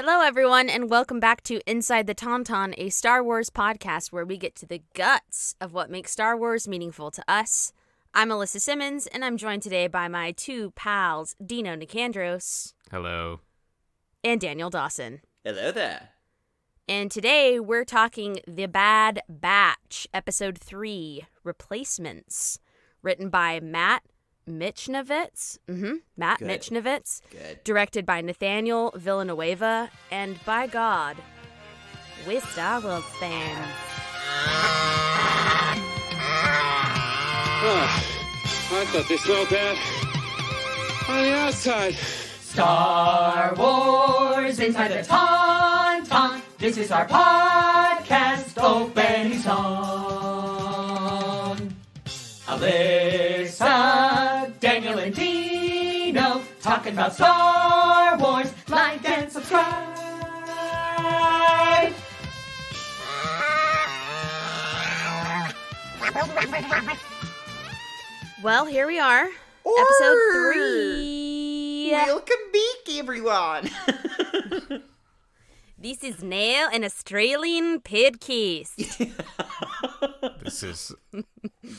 Hello, everyone, and welcome back to Inside the Tauntaun, a Star Wars podcast where we get to the guts of what makes Star Wars meaningful to us. I'm Alyssa Simmons, and I'm joined today by my two pals, Dino Nicandros. Hello. And Daniel Dawson. Hello there. And today we're talking The Bad Batch, Episode 3, Replacements, written by Matt Michnovetz. Matt Good. Michnovetz. Good. Directed by Nathaniel Villanueva. And by God, we're Star Wars fans. I thought they smelled bad on the outside. Star Wars Inside the Tauntaun. This is our podcast opening song. Alyssa, Daniel, and Dino talking about Star Wars. Like and subscribe. Well, here we are. Episode 3. Welcome back, everyone. This is now an Australian podcast. This is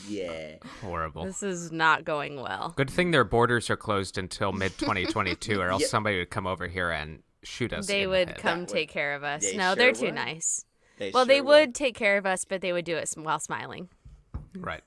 Yeah. horrible. This is not going well. Good thing their borders are closed until mid-2022, or else Yeah. somebody would come over here and shoot us They in would the head. come That would- take care of us. they No, sure they're too would. nice. They Well, they sure would take care of us, but they would do it while smiling. Right.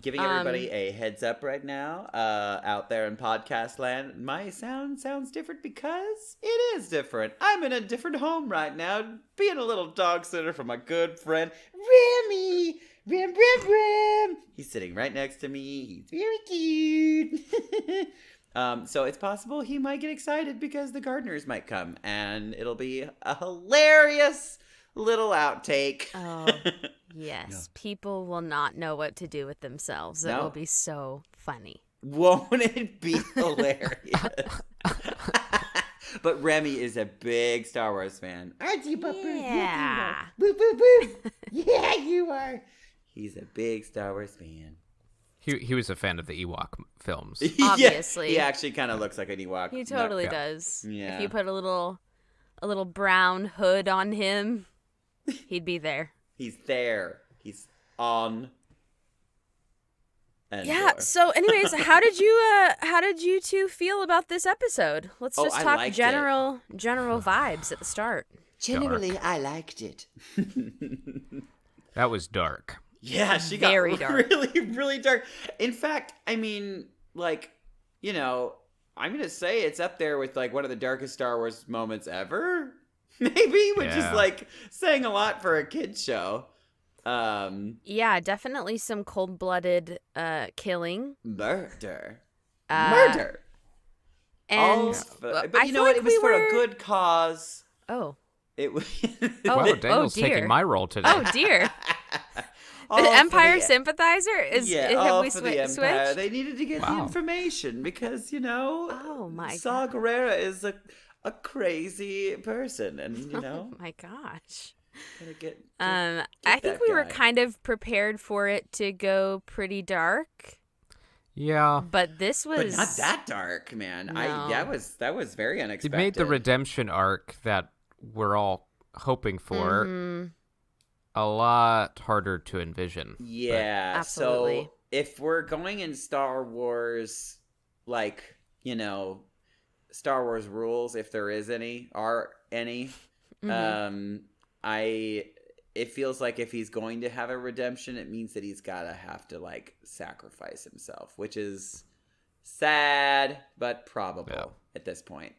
Giving everybody a heads up right now, out there in podcast land. My sound sounds different because it is different. I'm in a different home right now, being a little dog sitter for my good friend Remy. Ram. He's sitting right next to me. He's very cute. So it's possible he might get excited because the gardeners might come, and it'll be a hilarious little outtake. Oh, yes. People will not know what to do with themselves. It No. will be so funny. Won't it be hilarious? But Remy is a big Star Wars fan. Aren't you, Papa? Yeah. Boo, boo, boo. Yeah, you are. He's a big Star Wars fan. He was a fan of the Ewok films. Obviously. Yeah, he actually kind of looks like an Ewok. He totally Yeah. does. Yeah. If you put a little brown hood on him, he'd be there. He's there. He's on. And Yeah. So, anyways, how did you two feel about this episode? Let's Oh, just I talk liked general vibes at the start. generally, I liked it. That was dark. Yeah, she got Very dark. really, really dark. In fact, I mean, like, you know, I'm going to say it's up there with, like, one of the darkest Star Wars moments ever, maybe, which is, Yeah. like, saying a lot for a kid's show. Yeah, definitely some cold-blooded killing. Murder. And But I you feel know what? like It was we for were- a good cause. Oh. It was... Oh, Wow, Daniel's dear. taking my role today. Oh dear. All The for Empire the- sympathizer is Yeah, have all we for the Empire. switched? They needed to get the Wow. information because, you know, Oh my Saw God. Gerrera is a crazy person, and you know, Oh my gosh. gotta get. I think that we were guy. kind of prepared for it to go pretty dark, Yeah. but this was But not that dark, man. No. That was very It unexpected. made the redemption arc that we're all hoping for Mhm. a lot harder to envision. Yeah, Absolutely. So if we're going in Star Wars, like, you know, Star Wars rules, if there is any, are any, Mhm. it feels like if he's going to have a redemption, it means that he's gotta have to, like, sacrifice himself, which is sad but probable Yeah. at this point.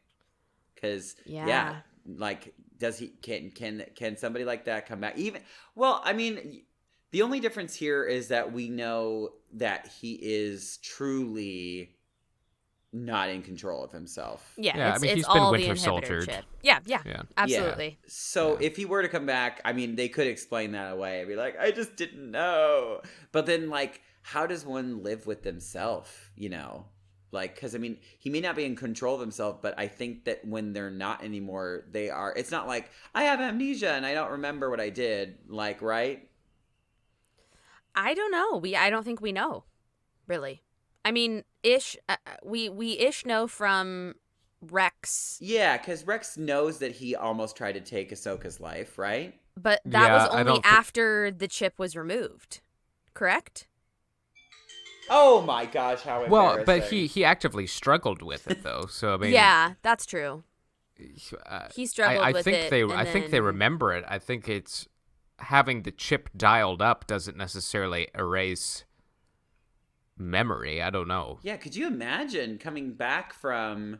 Because Yeah. like, does he can somebody like that come back? Even, well, I mean, the only difference here is that we know that he is truly not in control of himself. Yeah, Yeah, I it's, mean, it's he's been all winter the inhibitor soldiered. chip. Yeah, Yeah. absolutely. So if he were to come back, I mean, they could explain that away and be like, I just didn't know. But then, like, how does one live with themselves, you know? Like, because, I mean, he may not be in control of himself, but I think that when they're not anymore, they are. It's not like, I have amnesia and I don't remember what I did. Like, right? I don't know. I don't think we know, really. I mean, we ish know from Rex. Yeah, because Rex knows that he almost tried to take Ahsoka's life, right? But that Yeah, was I only don't thi- after the chip was removed, correct? Oh my gosh, how Well, embarrassing. but he actively struggled with it though. So I mean, Yeah, that's true. He struggled I with think it. they and I think they then- remember it. I think it's having the chip dialed up doesn't necessarily erase memory. I don't know. Yeah, could you imagine coming back from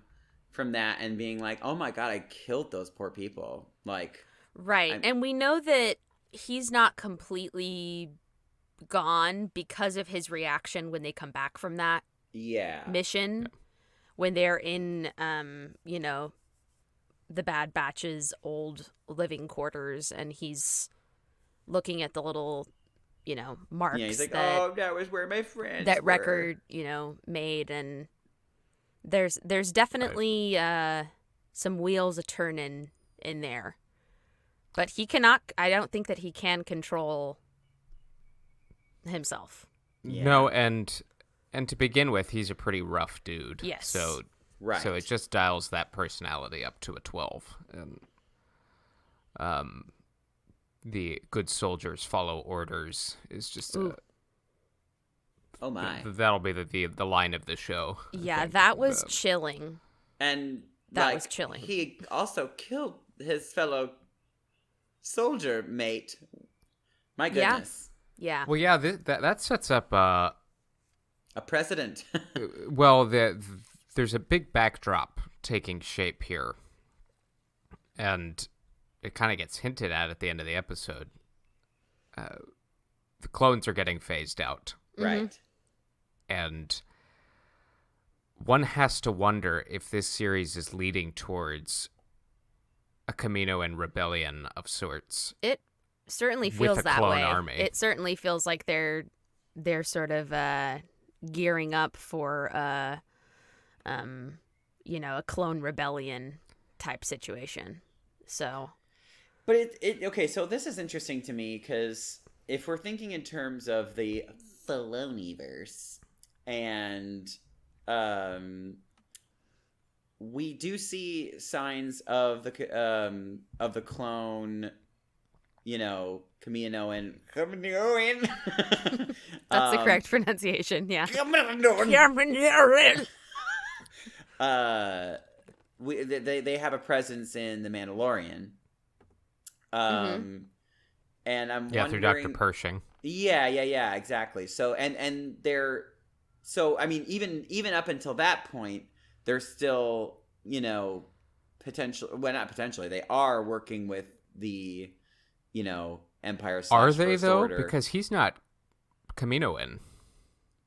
that and being like, "Oh my god, I killed those poor people." Like, Right. And we know that he's not completely gone because of his reaction when they come back from that yeah. mission. When they're in, the Bad Batch's old living quarters, and he's looking at the little, marks Yeah, he's like, that, "Oh, that was where my friends that were." Record, made. And there's definitely some wheels a turning in there. But he cannot, I don't think that he can control himself. Yeah. No, and to begin with, he's a pretty rough dude. Yes. So Right. So it just dials that personality up to a 12. And the good soldiers follow orders is just Ooh. Oh my. that'll be the line of the show. I Yeah, think. that was chilling. And That was chilling. He also killed his fellow soldier mate. My Yeah. goodness. Yeah. Well, yeah, that sets up A precedent. well, there's a big backdrop taking shape here, and it kind of gets hinted at the end of the episode. The clones are getting phased out, Right. and one has to wonder if this series is leading towards a Kaminoan rebellion of sorts. It certainly With feels a that clone way. army. It certainly feels like they're sort of gearing up for a clone rebellion type situation. So, But it okay, so this is interesting to me because if we're thinking in terms of the Filoniverse, and we do see signs of the clone, Kaminoan. that's the correct pronunciation. Yeah. They have a presence in the Mandalorian. And I'm Yeah, through wondering, Dr. Pershing. Yeah, exactly. So and they're I mean even up until that point, they're still, potential well not potentially, they are working with the, Empire / Are they First though? Order. Because he's not Kaminoan.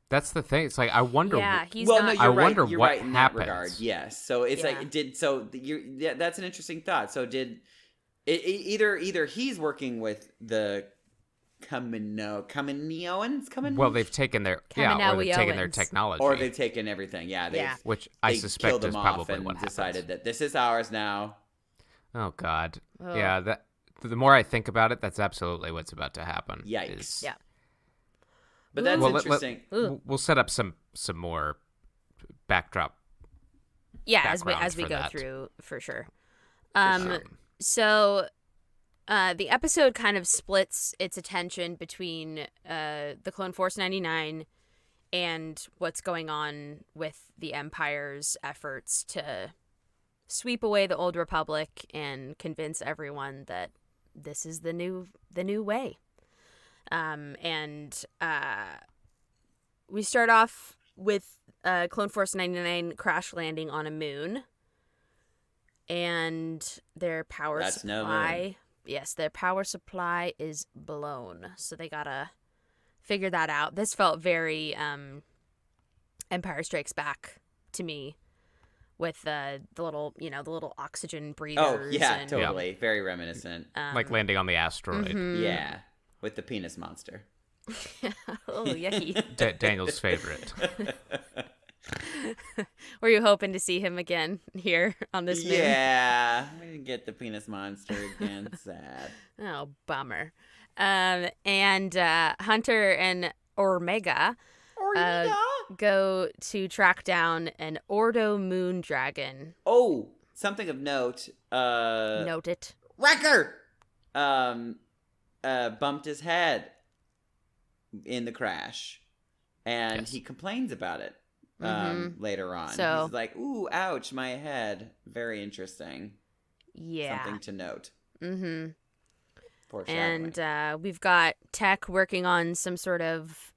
That's the thing. It's like I wonder. Yeah, he's well, not. no, you're I right. wonder You're what right in happens. that regard. Yes. So it's Yeah. like that's an interesting thought. So did either he's working with the Kaminoans? Well, they've taken their or they've taken their Kaminoans. technology, Or they've taken everything. Yeah. Yeah. which I they suspect killed is them off probably and what decided happens. that this is ours now. Oh God, Ugh. yeah. That the more I think about it, that's absolutely what's about to happen. Yikes. is- Yeah. But that's Well, interesting. we'll set up some more backdrop. Yeah, background as we for go that. through, for sure. sure. So the episode kind of splits its attention between the Clone Force 99 and what's going on with the Empire's efforts to sweep away the Old Republic and convince everyone that this is the new way. We start off with Clone Force 99 crash landing on a moon, and their power That's no supply. moon. Yes, their power supply is blown, so they gotta figure that out. This felt very Empire Strikes Back to me, with the little oxygen breathers. Oh, yeah, and, totally. Very reminiscent. Like landing on the asteroid. mhm. Yeah. With the penis monster. Oh, yucky. Daniel's favorite. Were you hoping to see him again here on this moon? Yeah. We didn't get the penis monster again. Sad. Oh, bummer. And Hunter and Omega go to track down an Ordo moon dragon. Oh, something of note. Note it. Wrecker! Bumped his head in the crash. And he complains about it later on. So, he's like, ooh, ouch, my head. Very interesting. Yeah. Something to note. Mm-hmm. Foreshadowing. And we've got Tech working on some sort of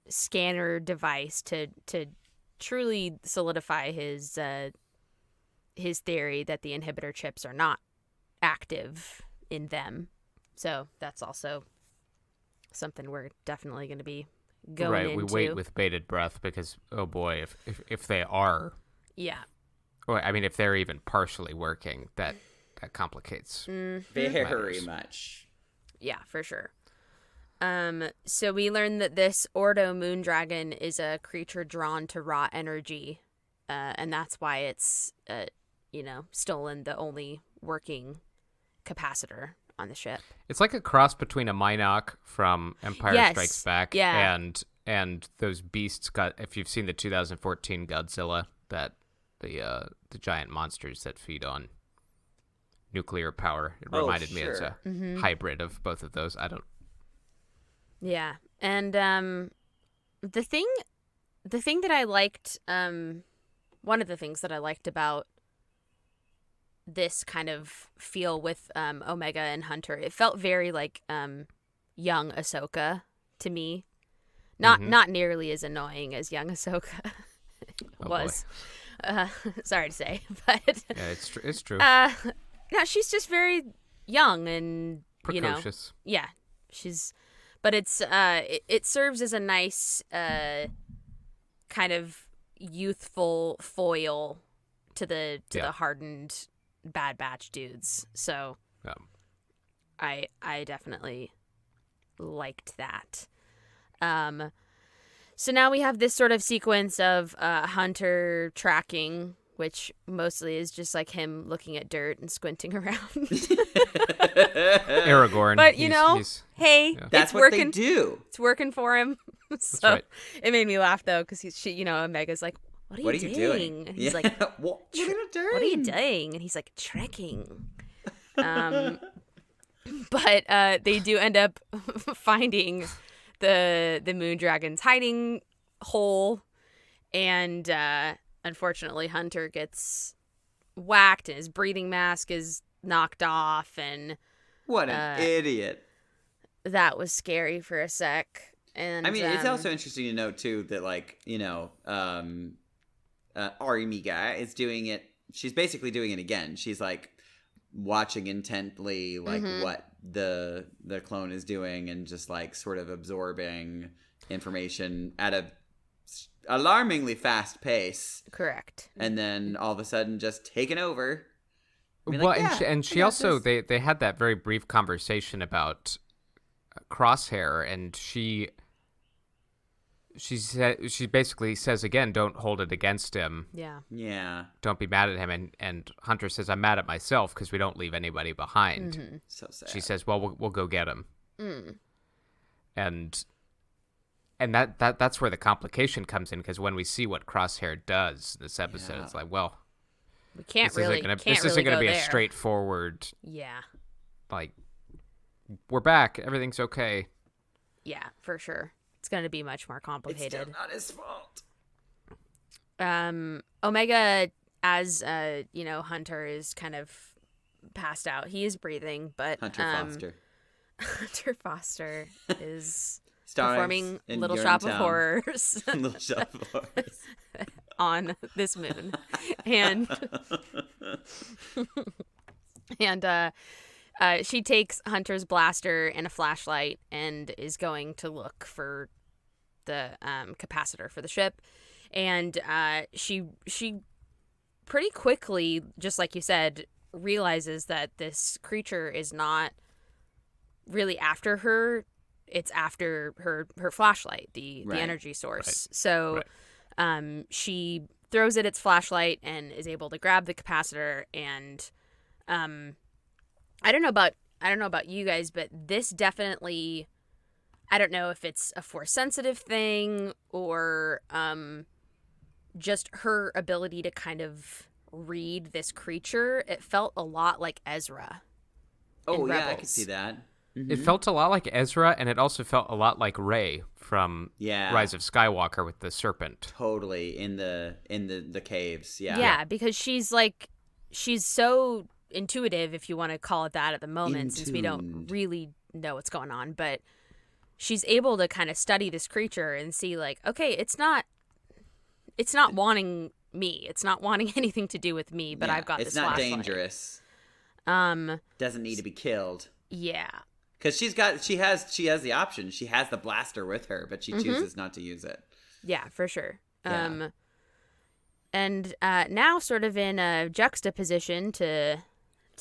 scanner device to truly solidify his theory that the inhibitor chips are not active in them. So that's also something we're definitely going to be going into. We wait with bated breath because, oh boy, if they are, or I mean, if they're even partially working, that complicates very matters. much. Yeah, for sure. So we learned that this Ordo moon dragon is a creature drawn to raw energy, and that's why it's stolen the only working capacitor on the ship. It's like a cross between a Minoc from Empire Strikes Back and those beasts. If you've seen the 2014 Godzilla, that the giant monsters that feed on nuclear power. It reminded me as a hybrid of both of those. Yeah, and the thing that I liked, one of the things that I liked about this kind of feel with Omega and Hunter, it felt very like young Ahsoka to me. Not nearly as annoying as young Ahsoka was. Sorry to say, but yeah, it's true. No, she's just very young and precocious. But it's it serves as a nice kind of youthful foil to the hardened Bad Batch dudes. So I definitely liked that. So now we have this sort of sequence of Hunter tracking, which mostly is just like him looking at dirt and squinting around. Aragorn. But hey, that's it's what working. they do. It's working for him. So right. It made me laugh though, because Omega's like, "What are you doing?" And he's like, what are you doing? And he's like, trekking. But they do end up finding the moon dragon's hiding hole, and unfortunately Hunter gets whacked and his breathing mask is knocked off, and what an idiot. That was scary for a sec. And I mean, it's also interesting to note too that Army guy is doing it. She's basically doing it again. She's like watching intently what the clone is doing and just like sort of absorbing information at a alarmingly fast pace. Correct. And then all of a sudden just taken over. She also they had that very brief conversation about Crosshair, and she basically says again, don't hold it against him. Yeah. Don't be mad at him. And Hunter says, I'm mad at myself because we don't leave anybody behind. Mm-hmm. So sad. She says, well, we'll go get him. And that's where the complication comes in, because when we see what Crosshair does this episode, it's like, well, we can't this isn't going to be a straightforward. Yeah. Like, we're back. Everything's okay. Yeah, for sure. It's going to be much more complicated. It's still not his fault. Omega, as Hunter is kind of passed out. He is breathing, but Hunter Foster is performing Little Shop of Horrors. Little Shop of Horrors on this moon, and she takes Hunter's blaster and a flashlight and is going to look for the capacitor for the ship. And she pretty quickly, just like you said, realizes that this creature is not really after her. It's after her flashlight, the energy source. Right. So she throws it its flashlight and is able to grab the capacitor. And I don't know about you guys, but this definitely I don't know if it's a force sensitive thing or just her ability to kind of read this creature. It felt a lot like Ezra. Oh, yeah, Rebels. I could see that. It felt a lot like Ezra, and it also felt a lot like Rey from Rise of Skywalker with the serpent. Totally, in the caves, yeah. Yeah, because she's so intuitive, if you want to call it that at the moment, since we don't really know what's going on, but she's able to kind of study this creature and see, like, okay, it's not wanting me. It's not wanting anything to do with me, but I've got this flashlight. It's not dangerous. Doesn't need to be killed. Yeah. Because she has the option. She has the blaster with her, but she chooses not to use it. Yeah, for sure. Yeah. And now, sort of in a juxtaposition to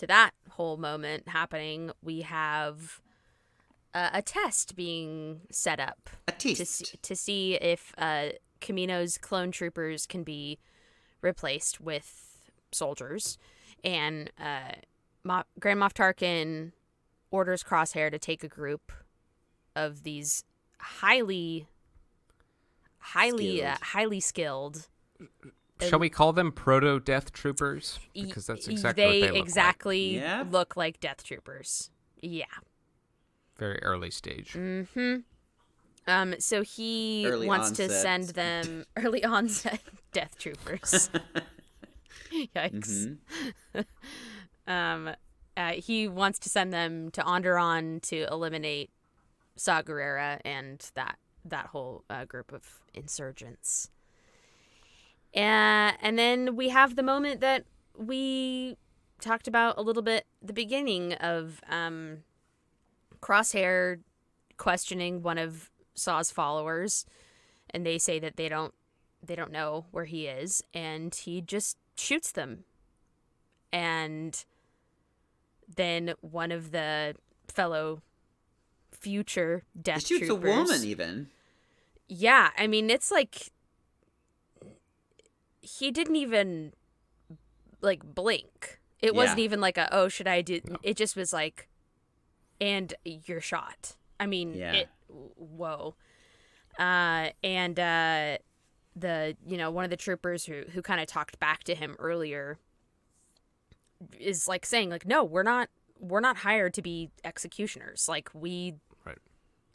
that whole moment happening, we have a test being set up. A test. To see if Kamino's clone troopers can be replaced with soldiers. And Grand Moff Tarkin orders Crosshair to take a group of these highly skilled. Shall we call them proto-death troopers? Because that's exactly what they look exactly like. Look like death troopers. Yeah. Very early stage. Mm-hmm. So he wants to send them early onset death troopers. Yikes. Mm-hmm. He wants to send them to Onderon to eliminate Saw Gerrera and that whole group of insurgents. And then we have the moment that we talked about a little bit at the beginning of Crosshair questioning one of Saw's followers, and they say that they don't know where he is, and he just shoots them. And then one of the fellow future death troopers. He shoots a woman, even. Yeah, I mean, it's like he didn't even like blink. It wasn't even like a, oh, should I do? No. It just was like, and you're shot. I mean, whoa. And the one of the troopers who kind of talked back to him earlier is like saying, like, no, we're not hired to be executioners. Like, we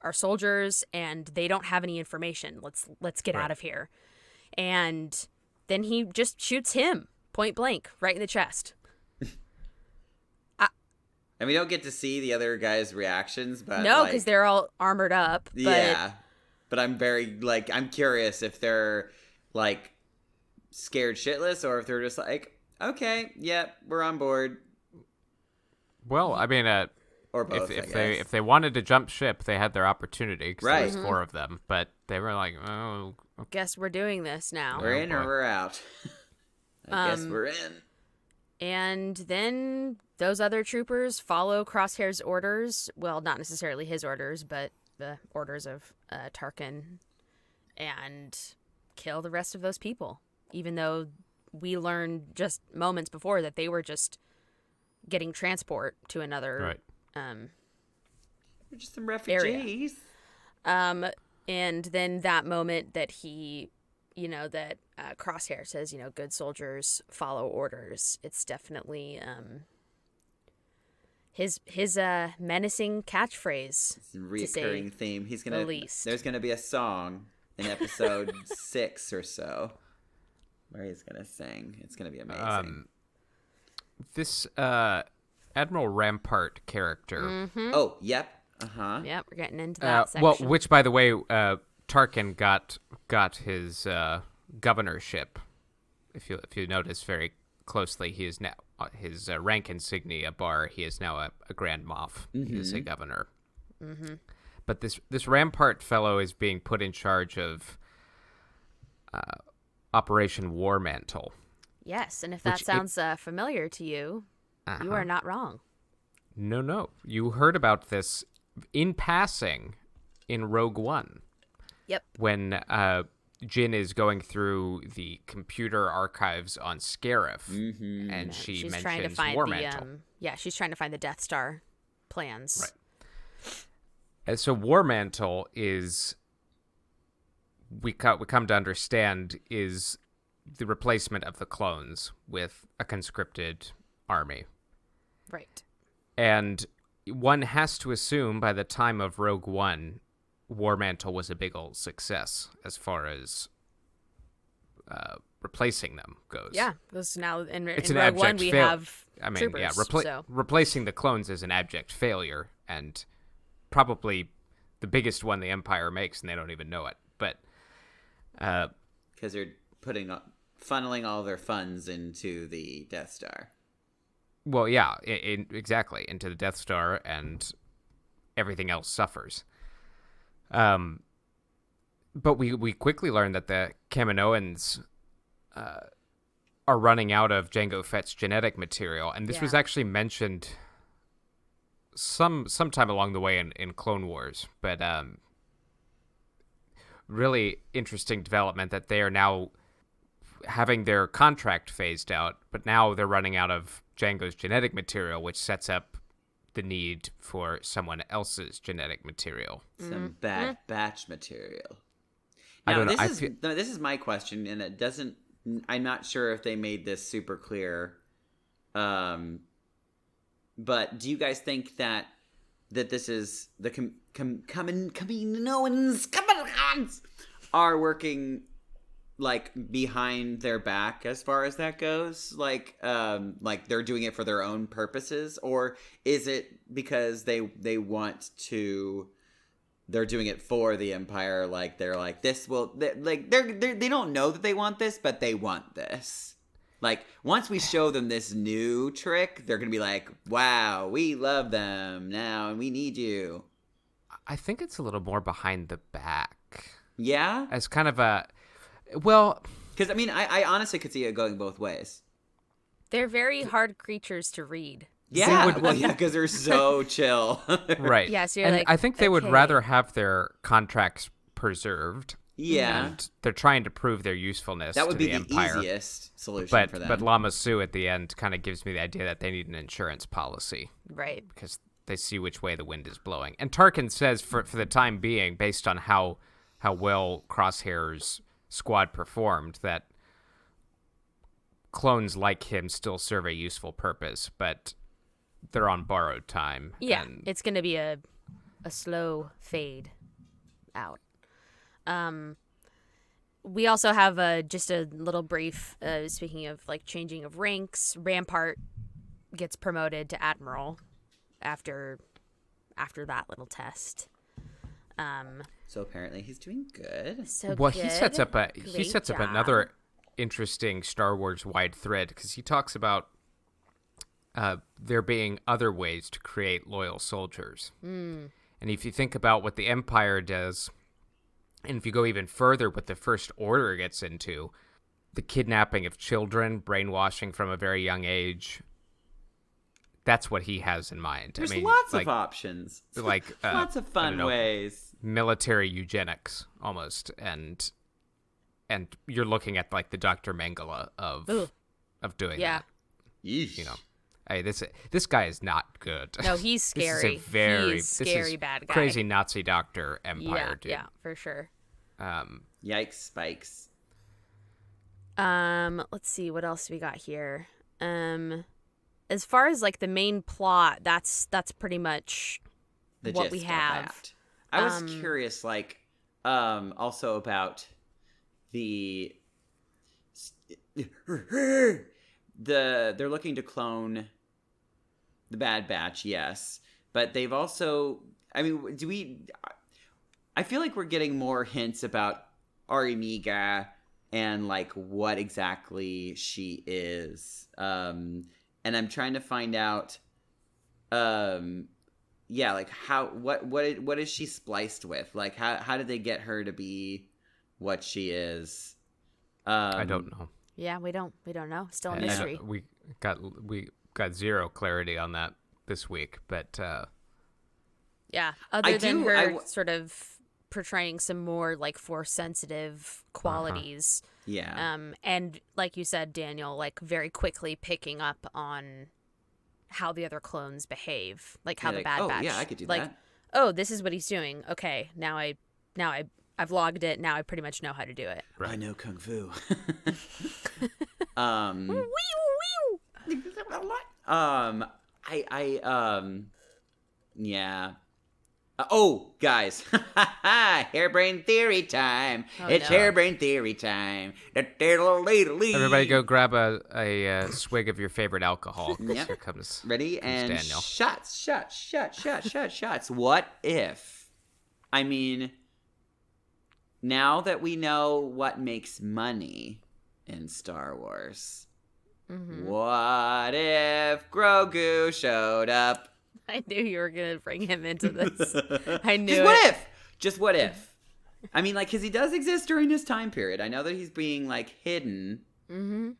are soldiers, and they don't have any information. Let's get out of here. And then he just shoots him point blank right in the chest. And we don't get to see the other guys' reactions, but no, because they're all armored up. But... yeah, but I'm very I'm curious if they're like scared shitless or if they're just like, okay, yep, we're on board. Well, I mean, or both. If they wanted to jump ship, they had their opportunity because there was 4 of them. But they were like, oh, guess we're doing this now. We're in or we're out. I guess we're in. And then those other troopers follow Crosshair's orders. Well, not necessarily his orders, but the orders of Tarkin, and kill the rest of those people. Even though we learned just moments before that they were just getting transport to another we're just some refugees. Area. And then that moment that he, that Crosshair says, good soldiers follow orders. It's definitely his menacing catchphrase. It's a recurring theme. There's gonna be a song in episode 6 or so where he's gonna sing. It's gonna be amazing. This Admiral Rampart character. Mm-hmm. Oh, yep. Uh-huh. Yep, we're getting into that section. Well, which, by the way, Tarkin got his governorship. If you notice very closely, he is now his rank insignia bar. He is now a Grand Moff. Mm-hmm. He is a governor. Mm-hmm. But this Rampart fellow is being put in charge of Operation War-Mantle. Yes, and if that sounds familiar to you, you are not wrong. No. You heard about this in passing in Rogue One. Yep. When Jyn is going through the computer archives on Scarif, and she mentions War-Mantle. She's trying to find the Death Star plans. Right. And so War-Mantle is, we come to understand, is the replacement of the clones with a conscripted army. Right. And one has to assume by the time of Rogue One, War-Mantle was a big old success as far as replacing them goes. Yeah, because now in It's Rogue One we have troopers. Replacing the clones is an abject failure, and probably the biggest one the Empire makes, and they don't even know it. But because they're funneling all their funds into the Death Star. Well, yeah, exactly, into the Death Star, and everything else suffers. But we quickly learn that the Kaminoans are running out of Jango Fett's genetic material, and this was actually mentioned sometime along the way in Clone Wars. But really interesting development that they are now having their contract phased out, but now they're running out of Jango's genetic material, which sets up the need for someone else's genetic material. Some bad batch material. I Now, don't know. this is my question, and it doesn't. I'm not sure if they made this super clear. But do you guys think that this is the Kaminoans are working like behind their back as far as that goes? Like they're doing it for their own purposes, or is it because they want to? They're doing it for the Empire. Like they're like, this will they don't know that they want this, but they want this. Like once we show them this new trick, they're gonna be like, wow, we love them now and we need you. I think it's a little more behind the back. Yeah, as kind of a because I mean, I honestly could see it going both ways. They're very hard creatures to read. Yeah, because they're so chill. Right. Yeah, so you're and like, I think they would okay. rather have their contracts preserved. Yeah. And they're trying to prove their usefulness That would to be the the Empire. easiest solution for them. But Lama Su at the end kind of gives me the idea that they need an insurance policy. Right. Because they see which way the wind is blowing. And Tarkin says for the time being, based on how well Crosshair's squad performed, that clones like him still serve a useful purpose, but they're on borrowed time. Yeah, and it's going to be a slow fade out. We also have just a little brief, speaking of like changing of ranks, Rampart gets promoted to Admiral after that little test. So apparently he's doing good. He sets up another interesting Star Wars wide thread, because he talks about there being other ways to create loyal soldiers. And if you think about what the Empire does, and if you go even further, what the First Order gets into, the kidnapping of children, brainwashing from a very young age, that's what he has in mind. There's I mean, lots of options. Like lots of fun ways. Military eugenics, almost. And you're looking at like the Dr. Mengele of doing that. Yeesh. You know. Hey, this guy is not good. No, he's scary. He's scary bad guy. Crazy Nazi doctor Empire dude. Yeah, for sure. Yikes, spikes. Let's see what else we got here. As far as like the main plot, that's pretty much what we have. I was curious, like, also about they're looking to clone the Bad Batch, yes, but they've also, I mean, I feel like we're getting more hints about Arimiga and like what exactly she is, and I'm trying to find out, like what is she spliced with? Like how did they get her to be what she is? I don't know. Yeah, we don't know. Still a mystery. We got zero clarity on that this week, but yeah, other than her sort of portraying some more like Force sensitive qualities. Yeah. And like you said, Daniel, like very quickly picking up on how the other clones behave, like how the Bad Batch. Yeah, I could do like, that. oh, this is what he's doing. Okay, I've logged it. Now I pretty much know how to do it. Right. I know Kung Fu. Yeah. Oh, guys. Hairbrain theory time. It's hairbrain theory time. Everybody go grab a swig of your favorite alcohol. Yep. Here comes Ready? And Daniel. Shots. What if? I mean, now that we know what makes money in Star Wars, what if Grogu showed up? I knew you were going to bring him into this. I knew Just what if? I mean, like, because he does exist during this time period. I know that he's being, like, hidden. Mm-hmm.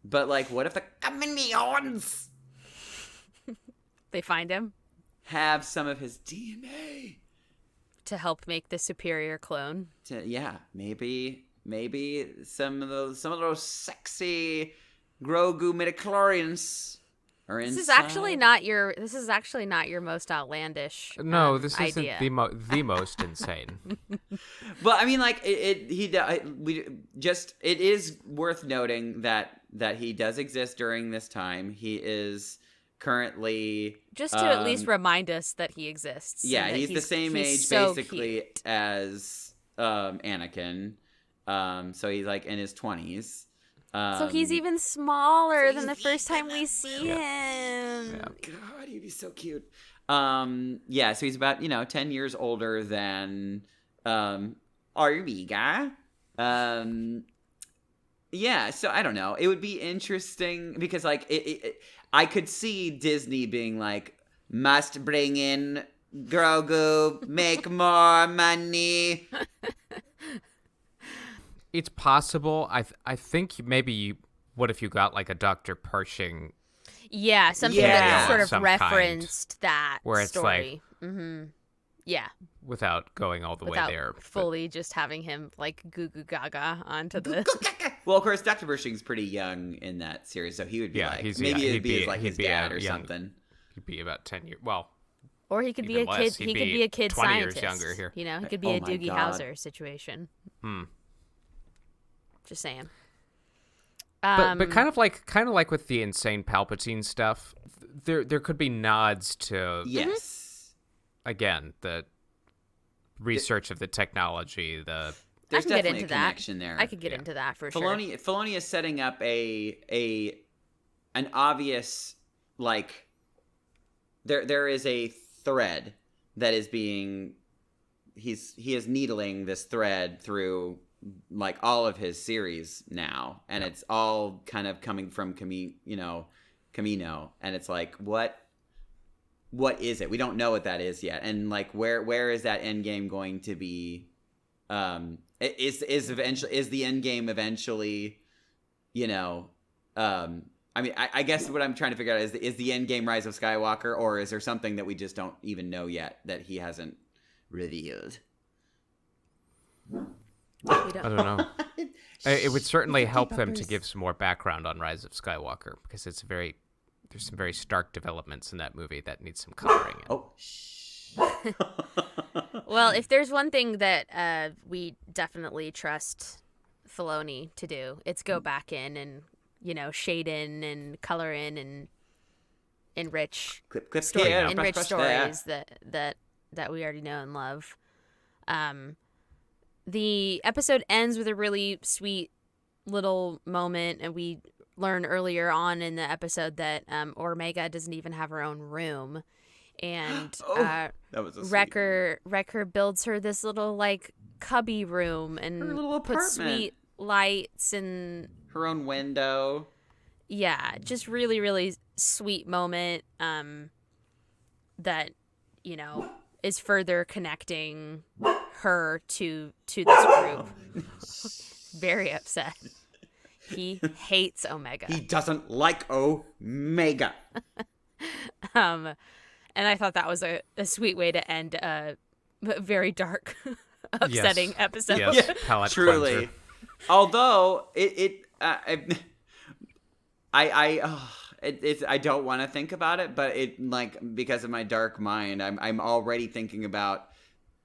But, like, what if the Kaminoans they find him? Have some of his DNA. To help make the superior clone. Maybe some of those sexy Grogu midichlorians are inside. This is actually not your most outlandish. No, this idea. isn't the most insane. But I mean, like, it is worth noting that he does exist during this time. He is currently just to at least remind us that he exists. Yeah, he's the same age so basically cute. As Anakin. So he's like in his 20s. So he's even smaller than the first time we see him. Yeah. God, he'd be so cute. So he's about 10 years older than Arviga. So I don't know. It would be interesting because like I could see Disney being like, must bring in Grogu, make more money. It's possible. I think maybe what if you got like a Dr. Pershing? Yeah, something that sort of some referenced that where it's story. Like, yeah, without going all the way there, fully just having him like goo goo gaga onto the. Well, of course, Dr. Pershing's pretty young in that series, so he would be his dad or something. He'd be about 10 years. Well. Or he could be a kid. He could be a kid 20 scientist. years younger here. He could be a Doogie Howser situation. Just saying. But kind of like with the insane Palpatine stuff, there could be nods to again the research of the technology. There's definitely a connection there. I could get into that for sure. Filoni is setting up an obvious like there is a thread that is being he is needling this thread through like all of his series now, and it's all kind of coming from Kamino, and it's like what is it? We don't know what that is yet, and like where is that end game going to be? Is the end game eventually? I mean, I guess what I'm trying to figure out is the end game Rise of Skywalker, or is there something that we just don't even know yet that he hasn't revealed? I don't know. It would certainly help them to give some more background on Rise of Skywalker because there's some very stark developments in that movie that need some coloring in. Oh. Well, if there's one thing that we definitely trust Filoni to do, it's go back in and shade in and color in and enrich stories that we already know and love. The episode ends with a really sweet little moment, and we learn earlier on in the episode that Omega doesn't even have her own room, and that was a Wrecker builds her this little like cubby room and her little puts sweet lights and her own window. Yeah, just really, really sweet moment that is further connecting her to this group. Very upset. He hates Omega. He doesn't like Omega. And I thought that was a sweet way to end a very dark, upsetting episode. Yes, palate truly. Cleanser. Although it's I don't want to think about it, but it because of my dark mind, I'm already thinking about,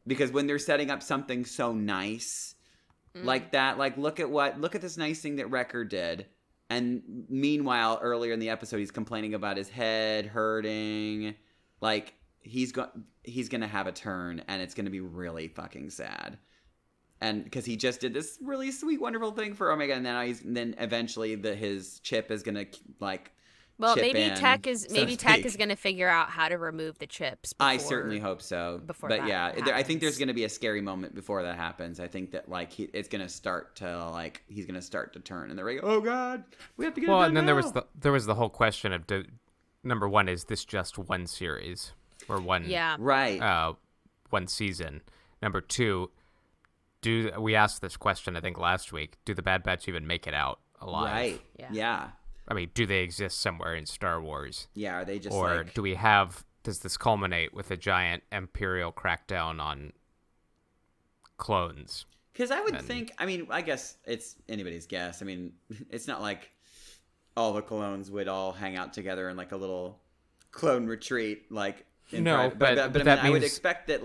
because when they're setting up something so nice like that, look at this nice thing that Wrecker did, and meanwhile earlier in the episode he's complaining about his head hurting. He's gonna have a turn, and it's gonna be really fucking sad. And because he just did this really sweet, wonderful thing for Omega, and then eventually his chip is gonna Well, chip maybe in, Tech is so going to figure out how to remove the chips. I certainly hope so. But I think there's going to be a scary moment before that happens. I think that it's going to start to he's going to start to turn, and they're like, "Oh God, we have to get it done and then now." there was the whole question of number one, is this just one series or one one season? Number two, we asked this question I think last week? Do the Bad Batch even make it out alive? Right. Yeah. I mean, do they exist somewhere in Star Wars? Yeah, are they just or does this culminate with a giant Imperial crackdown on clones? Because I would think, I guess it's anybody's guess. I mean, it's not like all the clones would all hang out together in a little clone retreat, but I would expect that,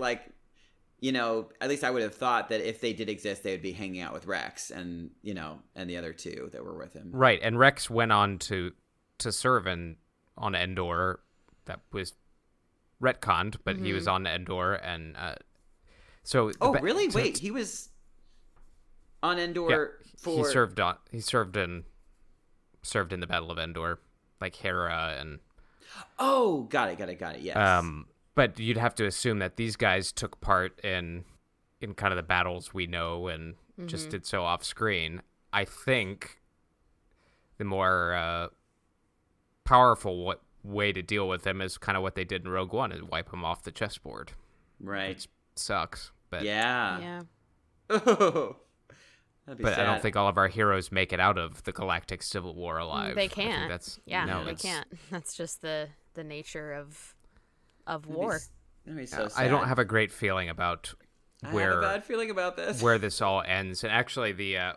at least I would have thought that if they did exist, they would be hanging out with Rex and the other two that were with him. Right, and Rex went on to serve on Endor. That was retconned, but he was on Endor, and so. Oh, really? Wait, he was on Endor for. He served in the Battle of Endor, like Hera and. Oh, got it. Yes. But you'd have to assume that these guys took part in kind of the battles we know and just did so off screen. I think the more powerful way to deal with them is kind of what they did in Rogue One, is wipe them off the chessboard. Right. Which sucks. But yeah. Oh. But sad. I don't think all of our heroes make it out of the Galactic Civil War alive. They can't. They can't. That's just the nature of war. That'd be so sad. I don't have a great feeling about I have a bad feeling about this. Where this all ends. And actually, the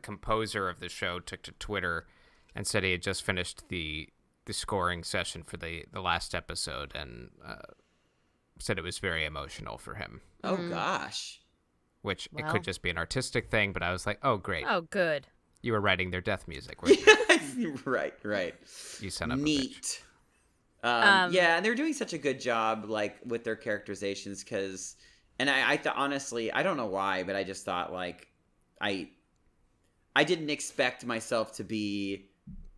composer of the show took to Twitter and said he had just finished the scoring session for the last episode, and said it was very emotional for him. Oh gosh. Which it could just be an artistic thing, but I was like, oh great. Oh good. You were writing their death music, weren't you? Right. You son of a bitch. Yeah, and they're doing such a good job, with their characterizations, and I thought, honestly, I don't know why, but I just thought, I didn't expect myself to be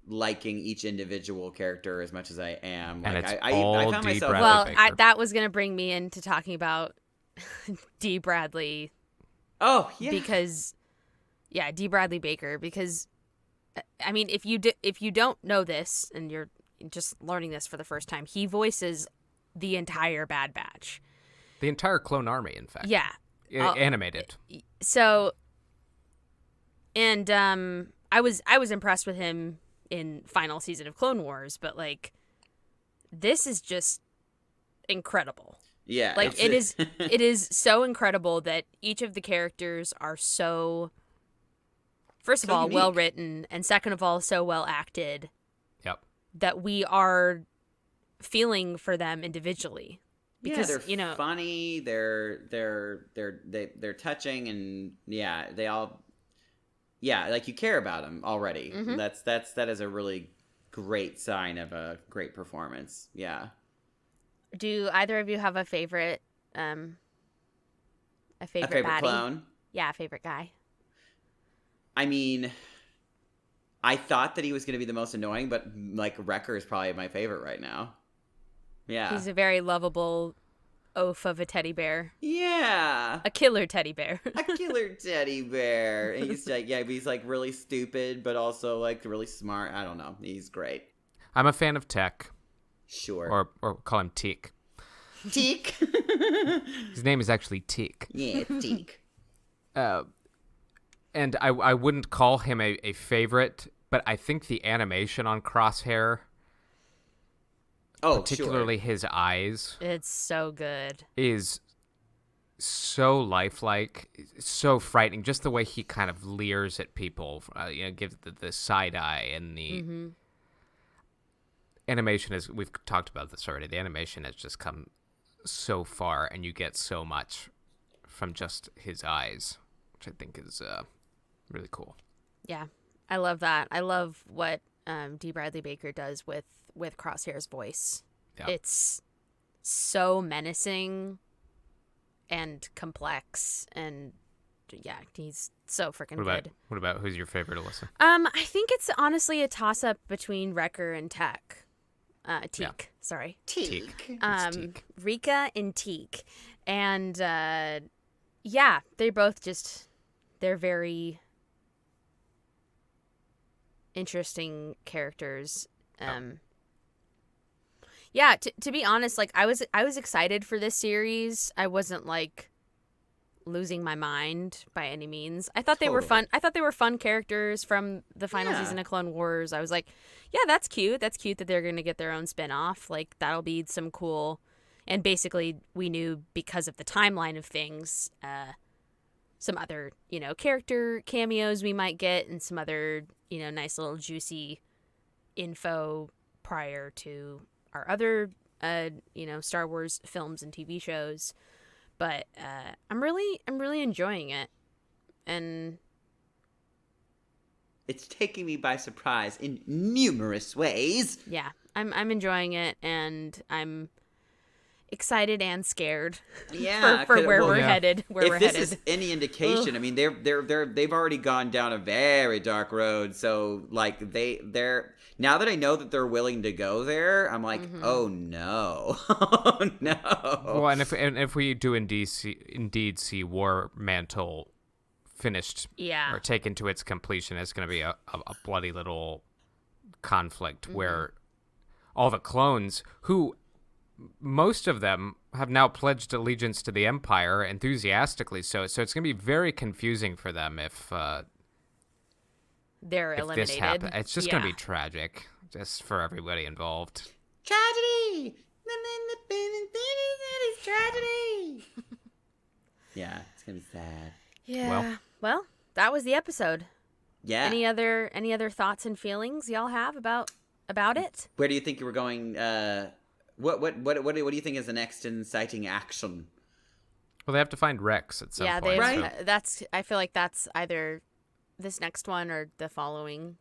liking each individual character as much as I am. And it's I found D. myself. Bradley Baker. That was going to bring me into talking about D. Bradley. Oh, yeah. Because, D. Bradley Baker, because, if you don't know this, and you're just learning this for the first time, he voices the entire Bad Batch, the entire Clone Army, in fact. Yeah, animated. So, and I was impressed with him in final season of Clone Wars, but this is just incredible. Yeah, it is so incredible that each of the characters are so, first of all, unique. well written, and second of all, so well acted. Yep. That we are feeling for them individually, because they're funny, they're touching, and they all, you care about them already. Mm-hmm. That is a really great sign of a great performance. Yeah. Do either of you have a favorite baddie? Clone? Yeah, a favorite guy. I thought that he was going to be the most annoying, but Wrecker is probably my favorite right now. Yeah. He's a very lovable oaf of a teddy bear. Yeah. A killer teddy bear. A killer teddy bear. And he's he's really stupid, but also really smart. I don't know. He's great. I'm a fan of Tech. Sure. Or call him Teek. Teek. His name is actually Teek. Yeah, Teek. And I wouldn't call him a favorite, but I think the animation on Crosshair, particularly his eyes, it's so good, is so lifelike, so frightening. Just the way he kind of leers at people, gives the side eye and the animation is, we've talked about this already, the animation has just come so far, and you get so much from just his eyes, which I think is really cool. Yeah, I love that. I love what D. Bradley Baker does with Crosshair's voice. Yeah. It's so menacing and complex, and yeah, he's so freaking good. What about who's your favorite, Alyssa? I think it's honestly a toss-up between Wrecker and Teak. Sorry. Teak. Rika and Teak. And, yeah, they both they're very interesting characters. Yeah, to be honest, like, I was excited for this series. I wasn't, like, losing my mind by any means. I thought they were fun. I thought they were fun characters from the final season of Clone Wars. I was like, yeah, that's cute. That's cute that they're going to get their own spin-off. Like, that'll be some cool. And basically, we knew because of the timeline of things, some other, character cameos we might get, and some other, nice little juicy info prior to our other, Star Wars films and TV shows. But I'm really enjoying it, and it's taking me by surprise in numerous ways. Yeah, I'm enjoying it, and I'm excited and scared. Yeah, for where we're headed. If this is any indication, I mean, they've already gone down a very dark road. So like they're now that I know that they're willing to go there, I'm like, oh no, oh no. Well, and if we do indeed see War-Mantle finished, or taken to its completion, it's going to be a bloody little conflict where all the clones, who most of them have now pledged allegiance to the Empire enthusiastically, so it's going to be very confusing for them if they're eliminated. This happens. It's just going to be tragic, just for everybody involved. Tragedy! It's tragedy! Yeah, it's going to be sad. Yeah. Well, that was the episode. Yeah. Any other thoughts and feelings y'all have about it? Where do you think you were going? What do you think is the next inciting action? Well, they have to find Rex at some point. Right? So. I feel like that's either this next one or the following.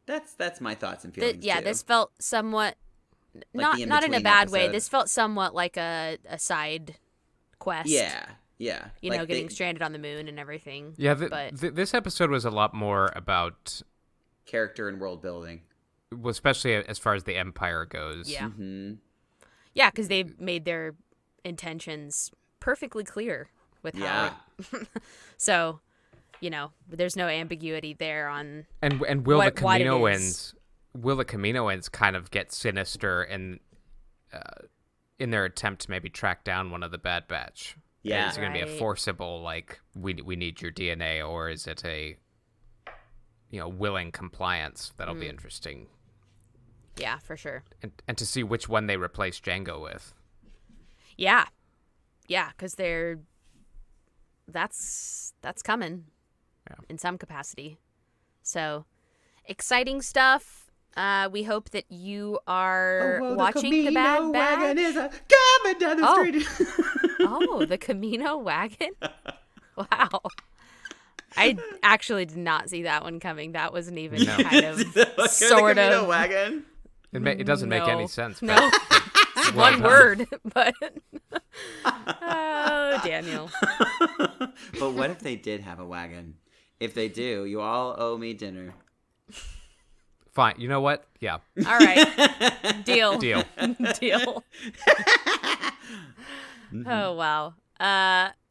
That's my thoughts and feelings. too. This felt somewhat not in a bad way. This felt somewhat like a side quest. Yeah. Getting stranded on the moon and everything. Yeah, this episode was a lot more about character and world building. Well, especially as far as the Empire goes. Yeah. Yeah, because they've made their intentions perfectly clear with how so, there's no ambiguity there on and will the Kaminoans kind of get sinister in their attempt to maybe track down one of the Bad Batch? Yeah. Is it going to be a forcible, like, we need your DNA, or is it a willing compliance? That'll be interesting. Yeah, for sure. And to see which one they replace Jango with. Yeah, because that's coming in some capacity. So, exciting stuff. We hope that you are watching the Bad Batch. Wagon is coming down the street. The Camino wagon? Wow. I actually did not see that one coming. That wasn't even kind of sort of wagon. It doesn't make any sense. No, one word, but oh, Daniel. But what if they did have a wagon? If they do, you all owe me dinner. Fine. You know what? Yeah. All right. Deal. Deal. Oh, wow.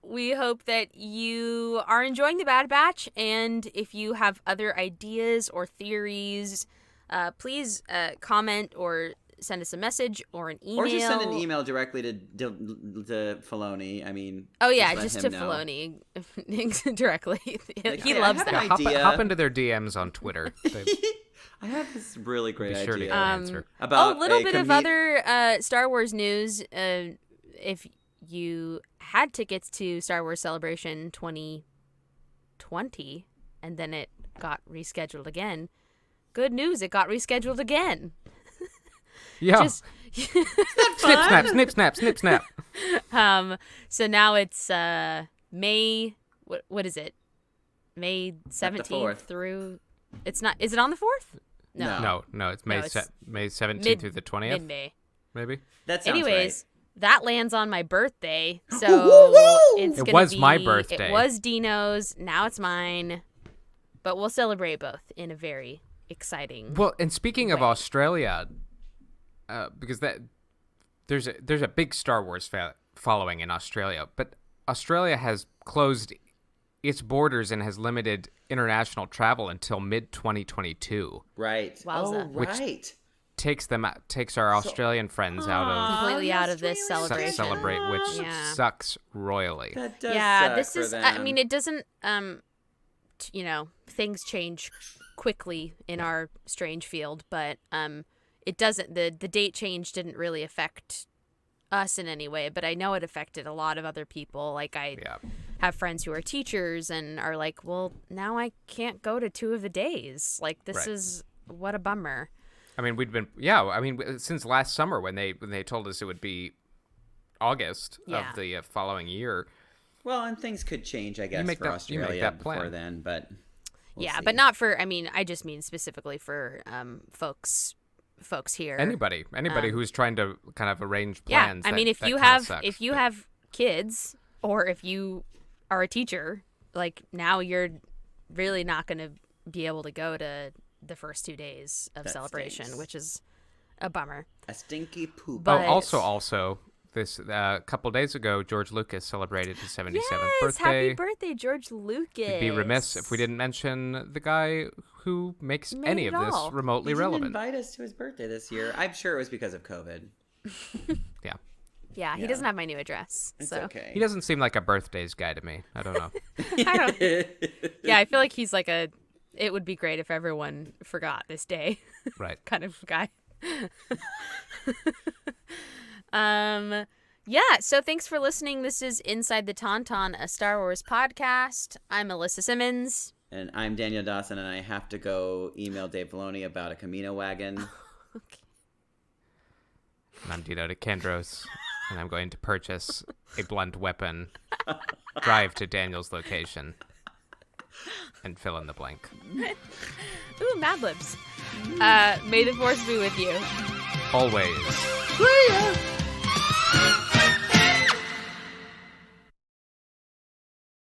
We hope that you are enjoying the Bad Batch, and if you have other ideas or theories, please comment or send us a message or an email. Or just send an email directly to Filoni. I mean, just to Filoni directly. He loves that. Hop into their DMs on Twitter. I have this really great idea. Sure to answer about a little bit of other Star Wars news. If you had tickets to Star Wars Celebration 2020 and then it got rescheduled again, good news, it got rescheduled again. Yeah. Just snip, snap, snip, snap, snip, snap. So now it's May. What is it? May 17th through. It's not. Is it on the 4th? No. It's May 17th through the 20th. Mid-May. Maybe. That sounds Anyways, right. that lands on my birthday, so it was my birthday. It was Dino's. Now it's mine, but we'll celebrate both in a very exciting. Well, and speaking of Australia, because there's a big Star Wars following in Australia, but Australia has closed its borders and has limited international travel until mid-2022. Right. Wowza. Right. Takes our Australian friends completely out of this celebration. Which sucks royally. That does yeah, suck this for is. them. I mean, it doesn't. Things change quickly in our strange field, but it doesn't. The date change didn't really affect us in any way, but I know it affected a lot of other people. Like I have friends who are teachers and are like, well, now I can't go to 2 of the days. Like this is what a bummer. I mean, since last summer when they told us it would be August of the following year. Well, and things could change, I guess, for Australia before then, but we'll see. But not for. I mean, I just mean specifically for folks here. Anybody who's trying to kind of arrange plans. Yeah, I mean, if you have kids or if you are a teacher, like now you're really not going to be able to go to the first 2 days of celebration, which is a bummer. A stinky poop. But also, this couple days ago, George Lucas celebrated his 77th birthday. Happy birthday, George Lucas. We'd be remiss if we didn't mention the guy who makes any of this remotely relevant. He didn't invite us to his birthday this year. I'm sure it was because of COVID. Yeah, he doesn't have my new address. It's so. okay. He doesn't seem like a birthdays guy to me. I don't know. I feel like he's like it would be great if everyone forgot this day. Right. kind of guy. So thanks for listening. This is Inside the Tauntaun, a Star Wars podcast. I'm Alyssa Simmons. And I'm Daniel Dawson, and I have to go email Dave Filoni about a Camino wagon. Okay. And I'm Dino DeCandros, and I'm going to purchase a blunt weapon, drive to Daniel's location, and fill in the blank. Ooh, Mad Libs. May the Force be with you. Always. See ya!